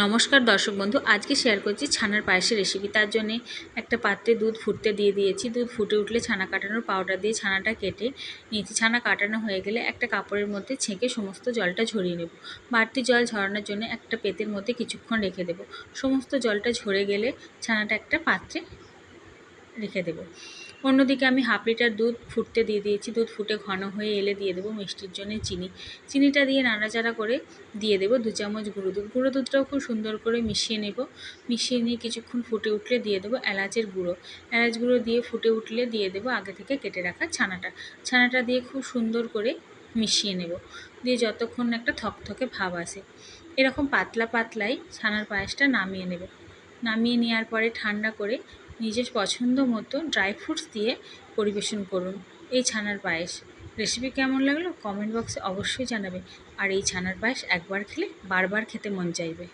নমস্কার দর্শক বন্ধু, আজকে শেয়ার করছি ছানার পায়েসের রেসিপি। তার জন্য একটা পাত্রে দুধ ফুটতে দিয়ে দিয়েছি। দুধ ফুটে উঠলে ছানা কাটানোর পাউডার দিয়ে ছানাটা কেটে নিয়েছি। ছানা কাটানো হয়ে গেলে একটা কাপড়ের মধ্যে ছেঁকে সমস্ত জলটা ঝরিয়ে নেব। বাড়তি জল ঝরানোর জন্য একটা পেতের মধ্যে কিছুক্ষণ রেখে দেব। সমস্ত জলটা ঝরে গেলে ছানাটা একটা পাত্রে রেখে দেব। অন্যদিকে আমি হাফ লিটার দুধ ফুটতে দিয়ে দিয়েছি। দুধ ফুটে ঘন হয়ে এলে দিয়ে দেবো মিষ্টির জন্য চিনিটা দিয়ে নাড়াচাড়া করে দিয়ে দেবো 2 চামচ গুঁড়ো দুধ। গুঁড়ো দুধটাও খুব সুন্দর করে মিশিয়ে নেব। মিশিয়ে নিয়ে কিছুক্ষণ ফুটে উঠলে দিয়ে দেবো এলাচের গুঁড়ো। এলাচ গুঁড়ো দিয়ে ফুটে উঠলে দিয়ে দেবো আগে থেকে কেটে রাখা ছানাটা দিয়ে খুব সুন্দর করে মিশিয়ে নেব। দিয়ে যতক্ষণ একটা থকথকে ভাব আসে, এরকম পাতলা পাতলাই ছানার পায়েসটা নামিয়ে নেব। নামিয়ে নেওয়ার পরে ঠান্ডা করে নিজের পছন্দ মতো ড্রাই ফ্রুটস দিয়ে পরিবেশন করুন এই ছানার পায়েস। রেসিপি কেমন লাগলো কমেন্ট বক্সে অবশ্যই জানাবে। আর এই ছানার পায়েস একবার খেলে বারবার খেতে মন চাইবে।